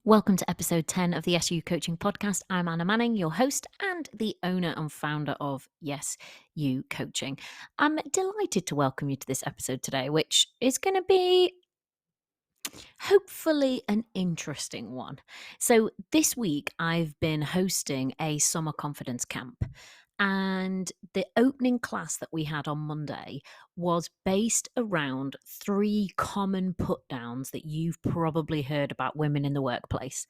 Welcome to episode 10 of the SU Coaching Podcast. I'm Anna Manning, your host and the owner and founder of Yes You Coaching. I'm delighted to welcome you to this episode today, which is going to be hopefully an interesting one. So, this week I've been hosting a summer confidence camp. And the opening class that we had on Monday was based around 3 common put downs that you've probably heard about women in the workplace.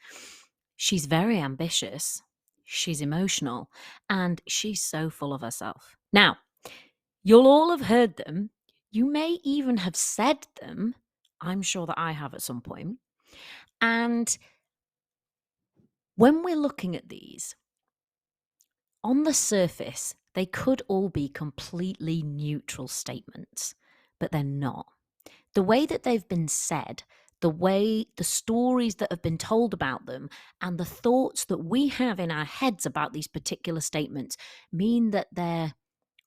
She's very ambitious, she's emotional, and she's so full of herself. Now, you'll all have heard them. You may even have said them. I'm sure that I have at some point. And when we're looking at these, on the surface, they could all be completely neutral statements, but they're not. The way that they've been said, the stories that have been told about them, and the thoughts that we have in our heads about these particular statements mean that they're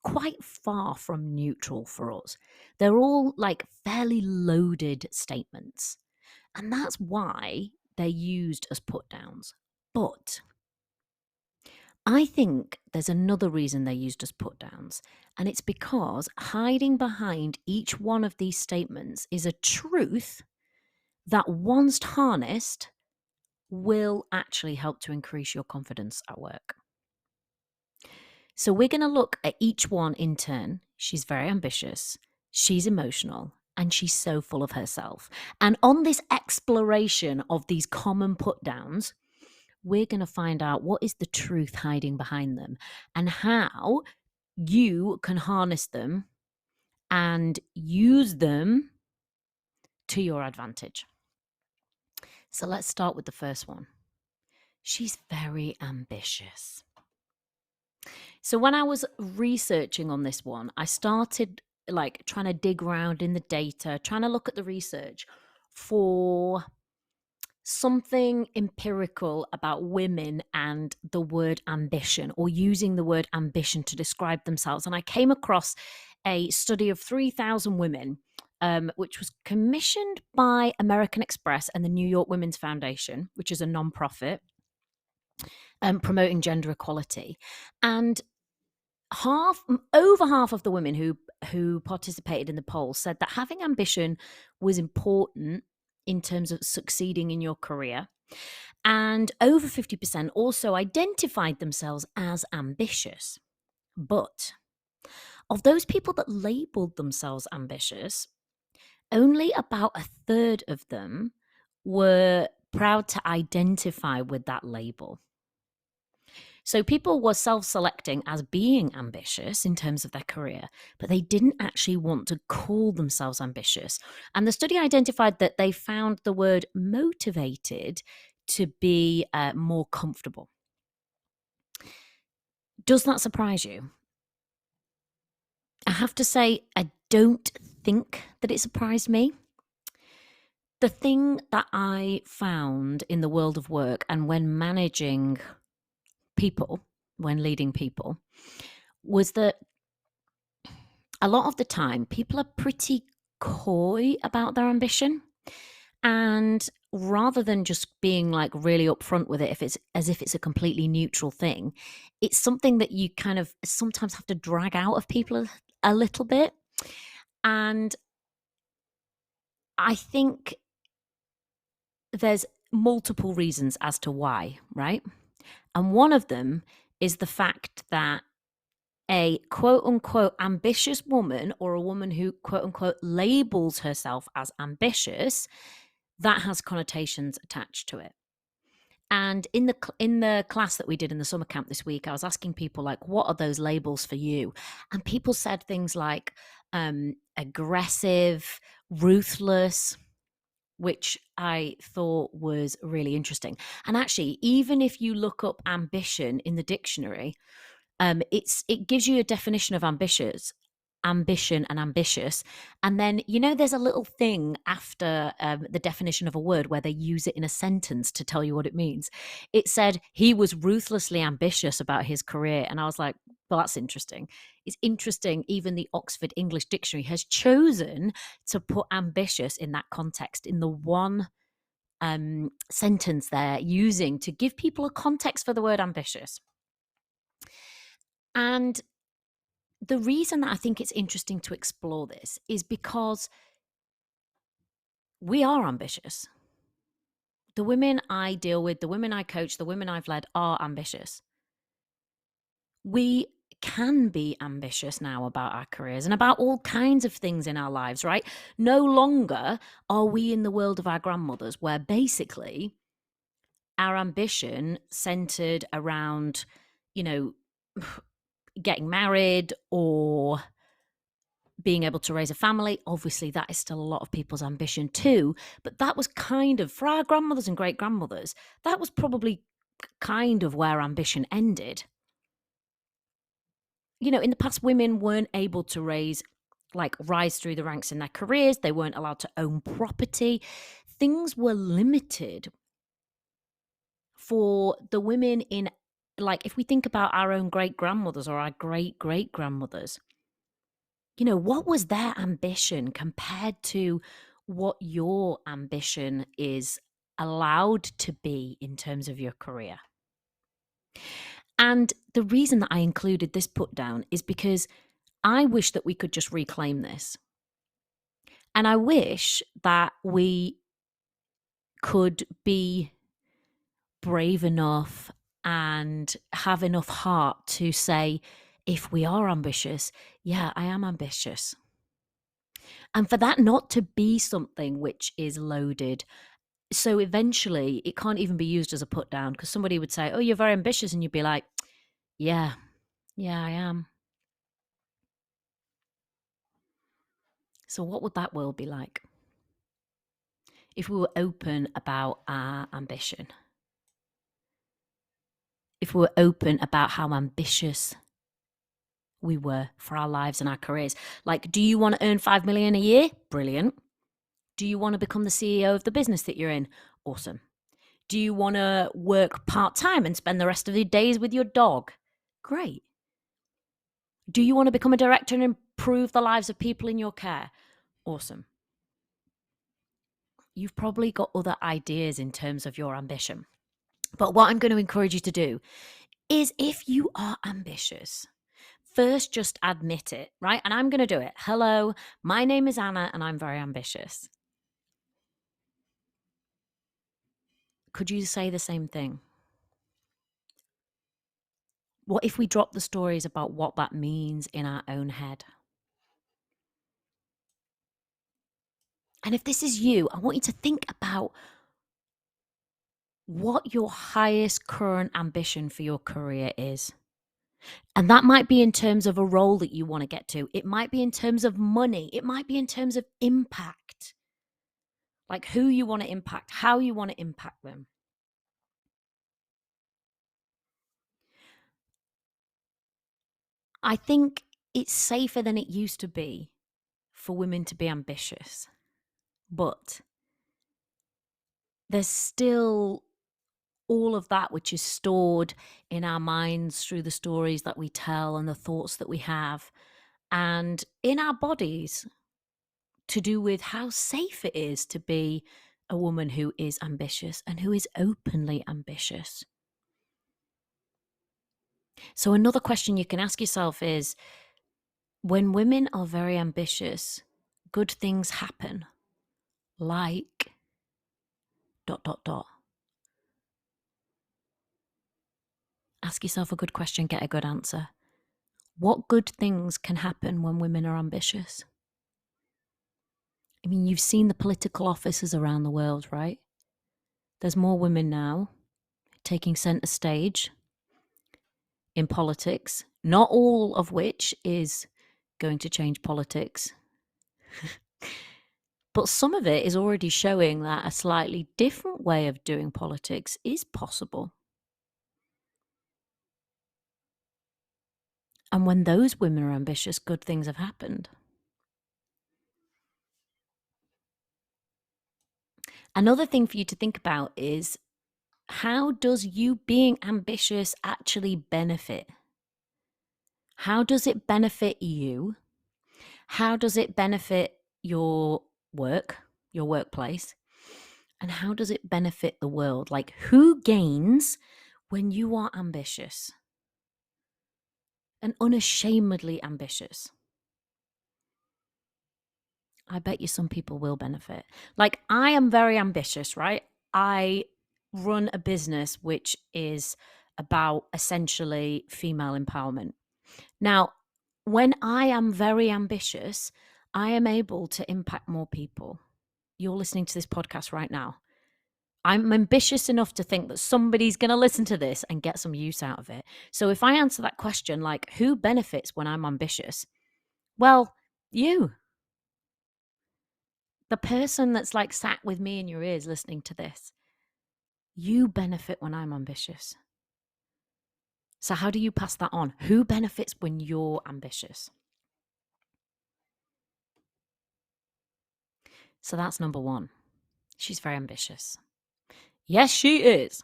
quite far from neutral for us. They're all like fairly loaded statements. And that's why they're used as put downs. But I think there's another reason they're used as put downs, and it's because hiding behind each one of these statements is a truth that, once harnessed, will actually help to increase your confidence at work. So, we're going to look at each one in turn. She's very ambitious, she's emotional, and she's so full of herself. And on this exploration of these common put downs, we're going to find out what is the truth hiding behind them and how you can harness them and use them to your advantage. So let's start with the first one. She's very ambitious. So when I was researching on this one, I started like trying to dig around in the data, trying to look at the research for something empirical about women and the word ambition, or using the word ambition to describe themselves. And I came across a study of 3,000 women, which was commissioned by American Express and the New York Women's Foundation, which is a nonprofit promoting gender equality. And over half of the women who participated in the poll said that having ambition was important in terms of succeeding in your career. And over 50% also identified themselves as ambitious. But of those people that labeled themselves ambitious, only about a third of them were proud to identify with that label. So people were self-selecting as being ambitious in terms of their career, but they didn't actually want to call themselves ambitious. And the study identified that they found the word motivated to be more comfortable. Does that surprise you? I have to say, I don't think that it surprised me. The thing that I found in the world of work and when managing people, when leading people, was that a lot of the time people are pretty coy about their ambition. And rather than just being like really upfront with it, if it's as if it's a completely neutral thing, it's something that you kind of sometimes have to drag out of people a little bit. And I think there's multiple reasons as to why, right? And one of them is the fact that a quote unquote ambitious woman, or a woman who quote unquote labels herself as ambitious, that has connotations attached to it. And in the class that we did in the summer camp this week, I was asking people, like, what are those labels for you? And people said things like aggressive, ruthless, which I thought was really interesting. And actually, even if you look up ambition in the dictionary, it gives you a definition of ambition and ambitious. And then, there's a little thing after the definition of a word where they use it in a sentence to tell you what it means. It said he was ruthlessly ambitious about his career. And I was like, well, that's interesting. It's interesting. Even the Oxford English Dictionary has chosen to put ambitious in that context, in the one sentence they're using to give people a context for the word ambitious. And the reason that I think it's interesting to explore this is because we are ambitious. The women I deal with, the women I coach, the women I've led are ambitious. We can be ambitious now about our careers and about all kinds of things in our lives, right? No longer are we in the world of our grandmothers, where basically our ambition centered around, you know, getting married or being able to raise a family. Obviously, that is still a lot of people's ambition too. But that was kind of, for our grandmothers and great grandmothers, that was probably kind of where ambition ended. You know, in the past, women weren't able to rise through the ranks in their careers. They weren't allowed to own property. Things were limited for the women in, like, if we think about our own great grandmothers or our great great grandmothers, you know, what was their ambition compared to what your ambition is allowed to be in terms of your career? And the reason that I included this put down is because I wish that we could just reclaim this. And I wish that we could be brave enough and have enough heart to say, if we are ambitious, yeah, I am ambitious. And for that not to be something which is loaded. So eventually it can't even be used as a put down, because somebody would say, oh, you're very ambitious. And you'd be like, yeah, I am. So what would that world be like if we were open about our ambition? If we were open about how ambitious we were for our lives and our careers. Like, do you want to earn 5 million a year? Brilliant. Do you want to become the CEO of the business that you're in? Awesome. Do you want to work part-time and spend the rest of your days with your dog? Great. Do you want to become a director and improve the lives of people in your care? Awesome. You've probably got other ideas in terms of your ambition. But what I'm going to encourage you to do is, if you are ambitious, first just admit it, right? And I'm going to do it. Hello, my name is Anna and I'm very ambitious. Could you say the same thing? What if we drop the stories about what that means in our own head? And if this is you, I want you to think about what your highest current ambition for your career is. And that might be in terms of a role that you want to get to. It might be in terms of money. It might be in terms of impact, like who you want to impact, how you want to impact them. I think it's safer than it used to be for women to be ambitious, but there's still all of that which is stored in our minds through the stories that we tell and the thoughts that we have, and in our bodies, to do with how safe it is to be a woman who is ambitious and who is openly ambitious. So another question you can ask yourself is, when women are very ambitious, good things happen, like ... Ask yourself a good question, get a good answer. What good things can happen when women are ambitious? I mean, you've seen the political offices around the world, right? There's more women now taking center stage in politics, not all of which is going to change politics. But some of it is already showing that a slightly different way of doing politics is possible. And when those women are ambitious, good things have happened. Another thing for you to think about is, how does you being ambitious actually benefit? How does it benefit you? How does it benefit your work, your workplace? And how does it benefit the world? Like, who gains when you are ambitious and unashamedly ambitious? I bet you some people will benefit. Like, I am very ambitious, right? I run a business which is about essentially female empowerment. Now, when I am very ambitious, I am able to impact more people. You're listening to this podcast right now. I'm ambitious enough to think that somebody's going to listen to this and get some use out of it. So if I answer that question, like, who benefits when I'm ambitious? Well, you. The person that's like sat with me in your ears listening to this, you benefit when I'm ambitious. So how do you pass that on? Who benefits when you're ambitious? So that's number one. She's very ambitious. Yes, she is.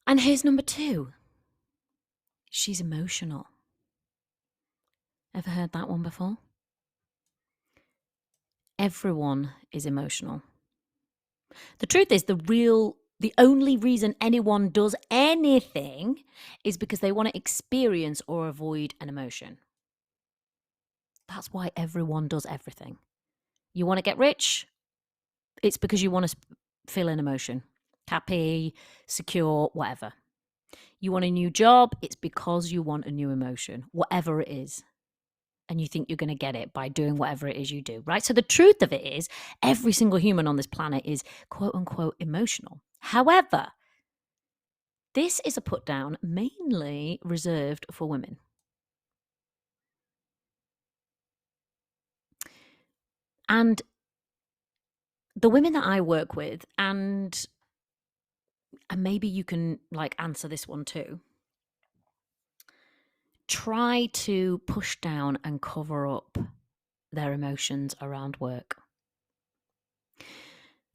And here's number two. She's emotional. Ever heard that one before? Everyone is emotional. The truth is, the only reason anyone does anything is because they want to experience or avoid an emotion. That's why everyone does everything. You want to get rich? It's because you want to feel an emotion. Happy, secure, whatever. You want a new job? It's because you want a new emotion, whatever it is. And you think you're going to get it by doing whatever it is you do, right? So the truth of it is, every single human on this planet is quote unquote emotional. However, this is a put down mainly reserved for women. And the women that I work with, and maybe you can like answer this one too, try to push down and cover up their emotions around work.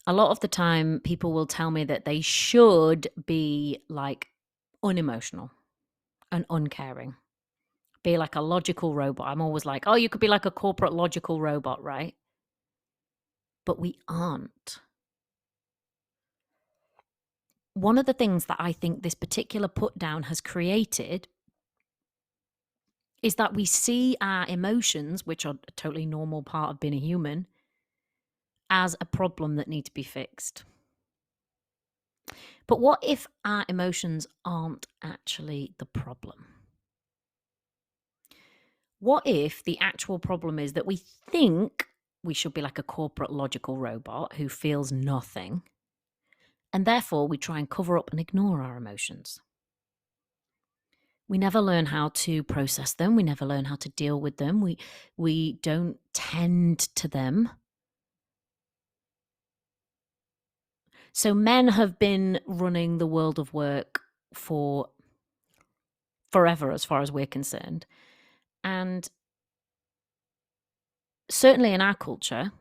A lot of the time, people will tell me that they should be like unemotional and uncaring, be like a logical robot. I'm always like, oh, you could be like a corporate logical robot, right? But we aren't. One of the things that I think this particular put down has created is that we see our emotions, which are a totally normal part of being a human, as a problem that need to be fixed. But what if our emotions aren't actually the problem? What if the actual problem is that we think we should be like a corporate logical robot who feels nothing, and therefore we try and cover up and ignore our emotions? We never learn how to process them. We never learn how to deal with them. We don't tend to them. So men have been running the world of work for forever, as far as we're concerned. And certainly in our culture,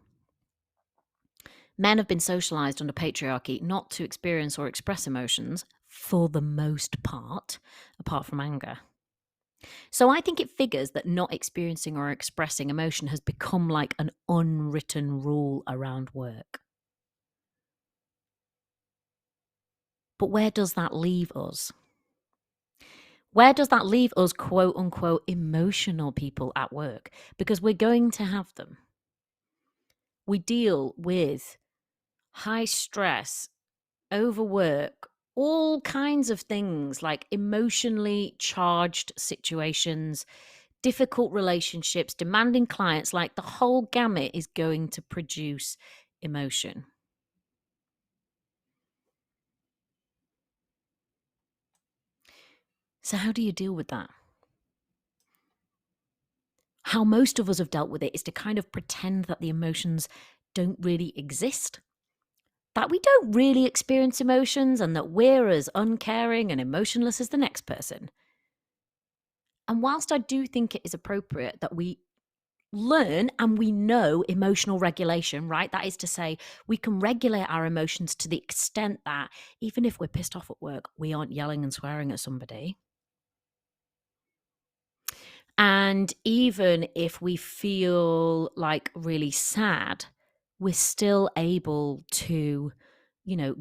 men have been socialized under patriarchy not to experience or express emotions for the most part, apart from anger. So I think it figures that not experiencing or expressing emotion has become like an unwritten rule around work. But where does that leave us? Where does that leave us, quote unquote, emotional people at work? Because we're going to have them. We deal with high stress, overwork, all kinds of things like emotionally charged situations, difficult relationships, demanding clients, like the whole gamut is going to produce emotion. So how do you deal with that? How most of us have dealt with it is to kind of pretend that the emotions don't really exist, that we don't really experience emotions, and that we're as uncaring and emotionless as the next person. And whilst I do think it is appropriate that we learn and we know emotional regulation, right? That is to say, we can regulate our emotions to the extent that even if we're pissed off at work, we aren't yelling and swearing at somebody. And even if we feel like really sad, we're still able to,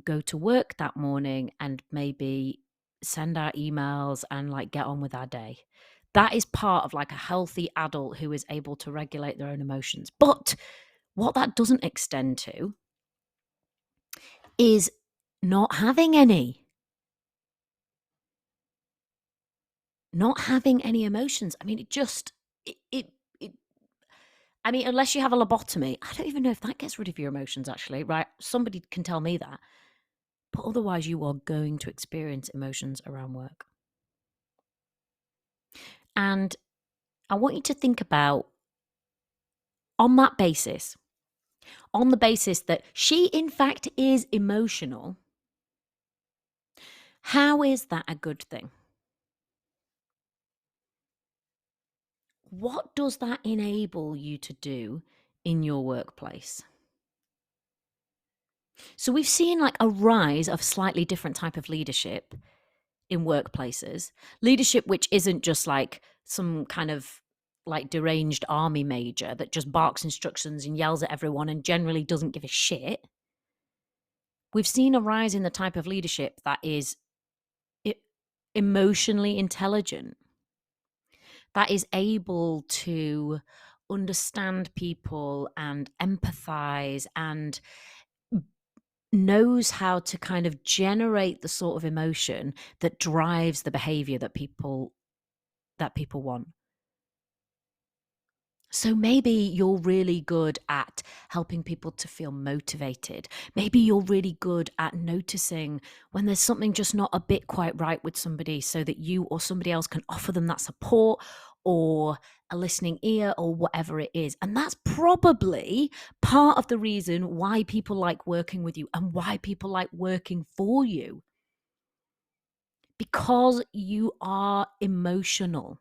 go to work that morning and maybe send our emails and like get on with our day. That is part of like a healthy adult who is able to regulate their own emotions. But what that doesn't extend to is not having any. Not having any emotions. I mean, it I mean, unless you have a lobotomy, I don't even know if that gets rid of your emotions actually, right? Somebody can tell me that. But otherwise, you are going to experience emotions around work. And I want you to think about, on that basis, on the basis that she, in fact, is emotional, how is that a good thing? What does that enable you to do in your workplace? So we've seen like a rise of slightly different type of leadership in workplaces. Leadership which isn't just like some kind of like deranged army major that just barks instructions and yells at everyone and generally doesn't give a shit. We've seen a rise in the type of leadership that is emotionally intelligent, that is able to understand people and empathize and knows how to kind of generate the sort of emotion that drives the behavior that people want. So maybe you're really good at helping people to feel motivated. Maybe you're really good at noticing when there's something just not a bit quite right with somebody so that you or somebody else can offer them that support or a listening ear or whatever it is. And that's probably part of the reason why people like working with you and why people like working for you. Because you are emotional.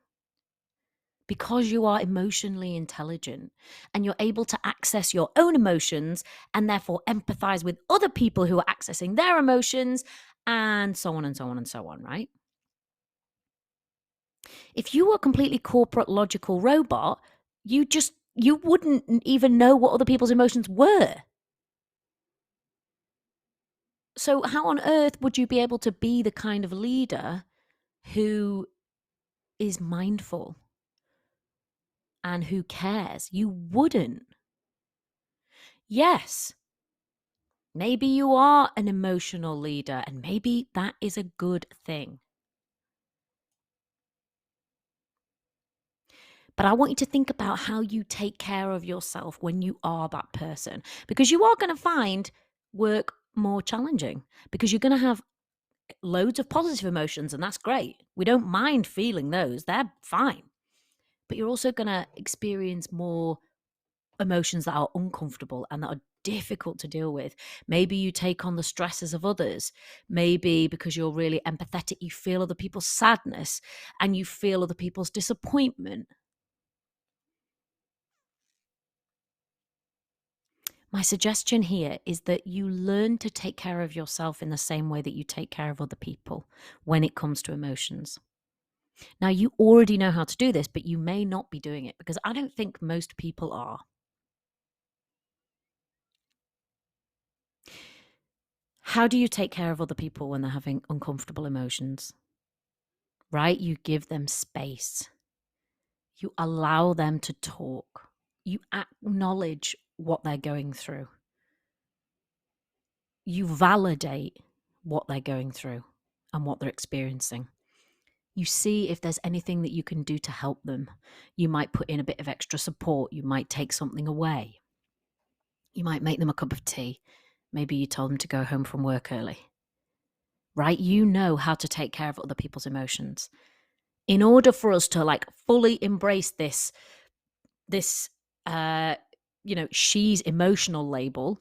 Because you are emotionally intelligent and you're able to access your own emotions and therefore empathize with other people who are accessing their emotions, and so on and so on and so on, right? If you were a completely corporate logical robot, you wouldn't even know what other people's emotions were. So how on earth would you be able to be the kind of leader who is mindful and who cares? You wouldn't. Yes, maybe you are an emotional leader, and maybe that is a good thing. But I want you to think about how you take care of yourself when you are that person, because you are going to find work more challenging because you're going to have loads of positive emotions, and that's great. We don't mind feeling those, they're fine. But you're also going to experience more emotions that are uncomfortable and that are difficult to deal with. Maybe you take on the stresses of others. Maybe because you're really empathetic, you feel other people's sadness and you feel other people's disappointment. My suggestion here is that you learn to take care of yourself in the same way that you take care of other people when it comes to emotions. Now, you already know how to do this, but you may not be doing it because I don't think most people are. How do you take care of other people when they're having uncomfortable emotions? Right? You give them space. You allow them to talk. You acknowledge what they're going through. You validate what they're going through and what they're experiencing. You see if there's anything that you can do to help them. You might put in a bit of extra support. You might take something away. You might make them a cup of tea. Maybe you told them to go home from work early. Right? You know how to take care of other people's emotions. In order for us to like fully embrace this she's emotional label,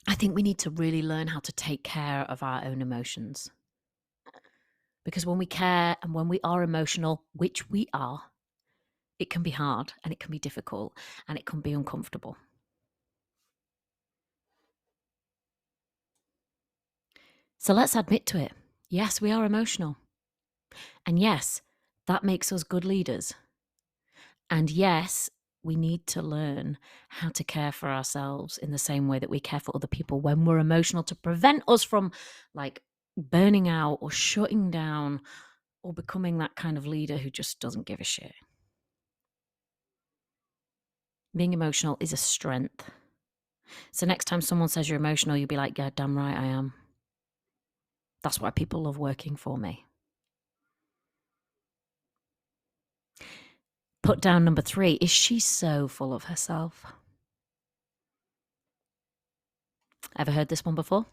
I think we need to really learn how to take care of our own emotions. Because when we care and when we are emotional, which we are, it can be hard and it can be difficult and it can be uncomfortable. So let's admit to it. Yes, we are emotional. And yes, that makes us good leaders. And yes, we need to learn how to care for ourselves in the same way that we care for other people when we're emotional, to prevent us from like burning out or shutting down or becoming that kind of leader who just doesn't give a shit. Being emotional is a strength. So next time someone says you're emotional, you'll be like, yeah, damn right I am. That's why people love working for me. Put down number 3, is she so full of herself? Ever heard this one before?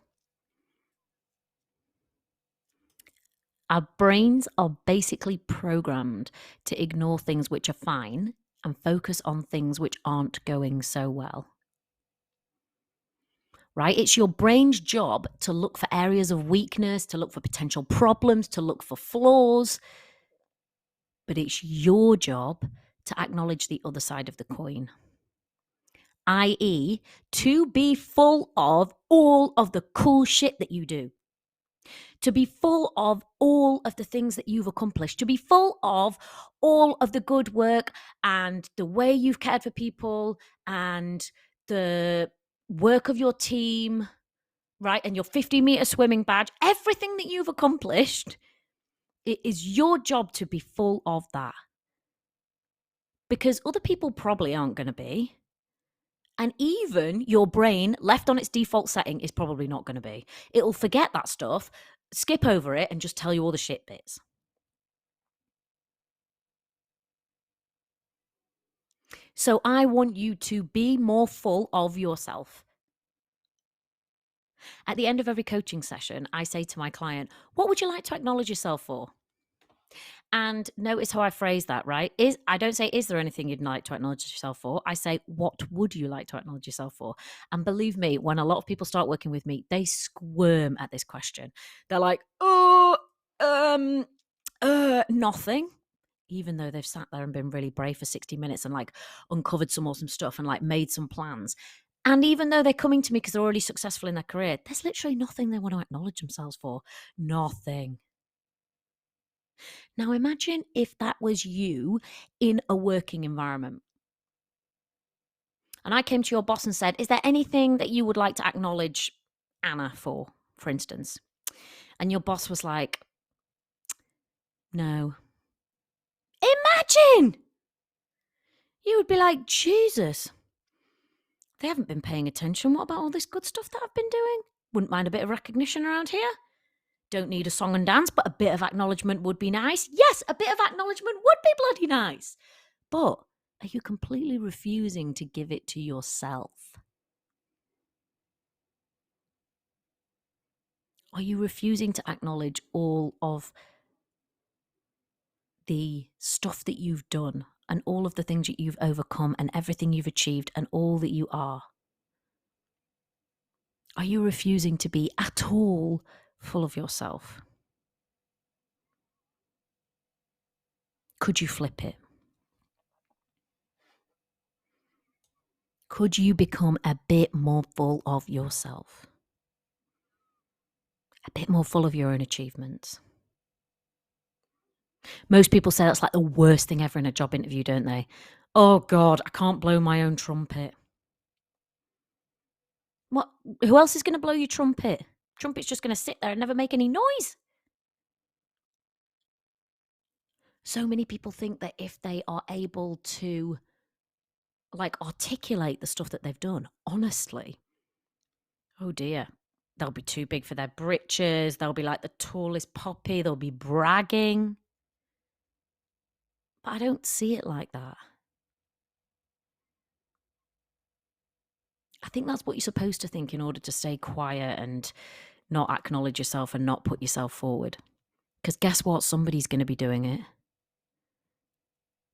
Our brains are basically programmed to ignore things which are fine and focus on things which aren't going so well. Right? It's your brain's job to look for areas of weakness, to look for potential problems, to look for flaws. But it's your job to acknowledge the other side of the coin, i.e., to be full of all of the cool shit that you do, to be full of all of the things that you've accomplished, to be full of all of the good work and the way you've cared for people and the work of your team, right? And your 50-meter swimming badge, everything that you've accomplished, it is your job to be full of that. Because other people probably aren't going to be. And even your brain, left on its default setting, is probably not going to be. It'll forget that stuff, skip over it, and just tell you all the shit bits. So I want you to be more full of yourself. At the end of every coaching session, I say to my client, what would you like to acknowledge yourself for? And notice how I phrase that, right? I don't say, is there anything you'd like to acknowledge yourself for? I say, what would you like to acknowledge yourself for? And believe me, when a lot of people start working with me, they squirm at this question. They're like, nothing. Even though they've sat there and been really brave for 60 minutes and like uncovered some awesome stuff and like made some plans. And even though they're coming to me because they're already successful in their career, there's literally nothing they want to acknowledge themselves for. Nothing. Now imagine if that was you in a working environment. And I came to your boss and said, is there anything that you would like to acknowledge Anna for instance? And your boss was like, no. Imagine! You would be like, Jesus, they haven't been paying attention. What about all this good stuff that I've been doing? Wouldn't mind a bit of recognition around here. Don't need a song and dance, but a bit of acknowledgement would be nice. Yes, a bit of acknowledgement would be bloody nice. But are you completely refusing to give it to yourself? Are you refusing to acknowledge all of the stuff that you've done and all of the things that you've overcome and everything you've achieved and all that you are? Are you refusing to be at all full of yourself? Could you flip it? Could you become a bit more full of yourself? A bit more full of your own achievements? Most people say that's like the worst thing ever in a job interview, don't they? Oh God, I can't blow my own trumpet. What? Who else is going to blow your trumpet? Trumpet's just going to sit there and never make any noise. So many people think that if they are able to like articulate the stuff that they've done, honestly, oh dear, they'll be too big for their britches. They'll be like the tallest poppy. They'll be bragging. But I don't see it like that. I think that's what you're supposed to think in order to stay quiet and not acknowledge yourself and not put yourself forward. Because guess what? Somebody's going to be doing it.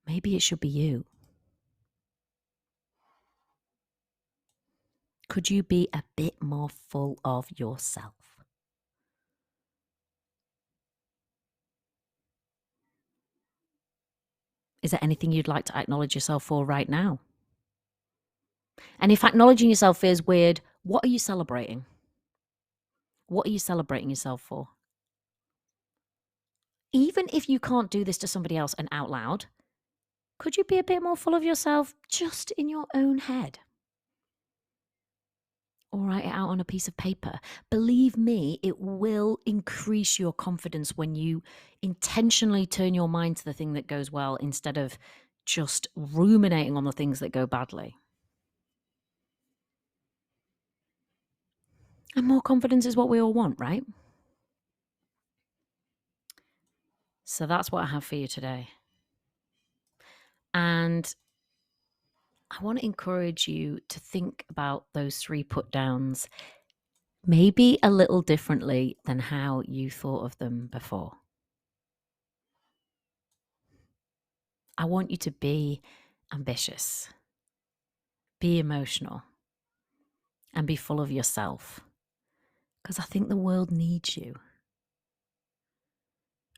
Maybe it should be you. Could you be a bit more full of yourself? Is there anything you'd like to acknowledge yourself for right now? And if acknowledging yourself feels weird, what are you celebrating? What are you celebrating yourself for? Even if you can't do this to somebody else and out loud, Could you be a bit more full of yourself just in your own head? Or write it out on a piece of paper. Believe me, it will increase your confidence when you intentionally turn your mind to the thing that goes well instead of just ruminating on the things that go badly. And more confidence is what we all want, right? So that's what I have for you today. And I want to encourage you to think about those 3 put downs maybe a little differently than how you thought of them before. I want you to be ambitious, be emotional, and be full of yourself. Because I think the world needs you.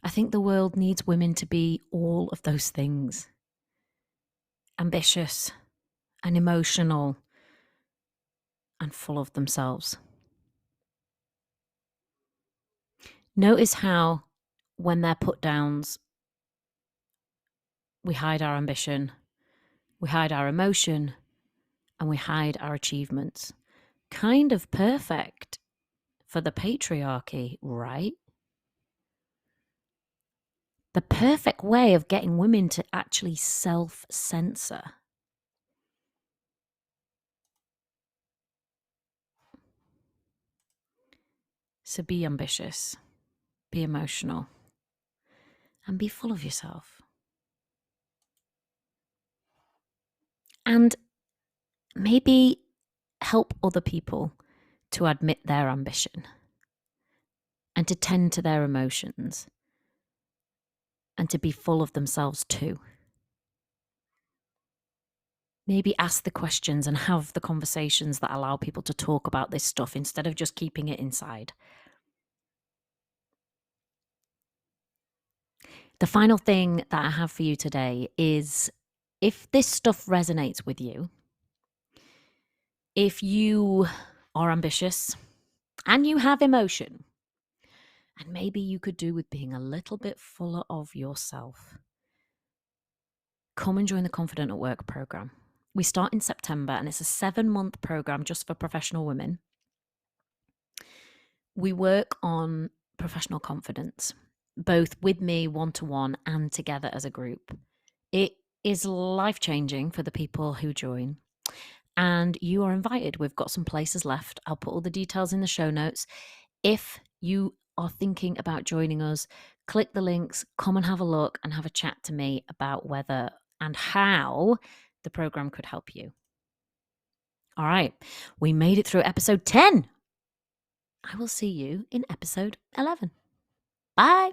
I think the world needs women to be all of those things: ambitious and emotional and full of themselves. Notice how, when they're put downs, we hide our ambition, we hide our emotion, and we hide our achievements. Kind of perfect for the patriarchy, right? The perfect way of getting women to actually self-censor. So be ambitious, be emotional, and be full of yourself. And maybe help other people to admit their ambition and to tend to their emotions and to be full of themselves too. Maybe ask the questions and have the conversations that allow people to talk about this stuff instead of just keeping it inside. The final thing that I have for you today is, if this stuff resonates with you, if you are ambitious and you have emotion, and maybe you could do with being a little bit fuller of yourself, come and join the Confident at Work program. We start in September and it's a 7-month program just for professional women. We work on professional confidence, both with me one-to-one and together as a group. It is life-changing for the people who join, and you are invited. We've got some places left. I'll put all the details in the show notes. If you are thinking about joining us, click the links, come and have a look and have a chat to me about whether and how the program could help you. All right, we made it through episode 10. I will see you in episode 11. Bye.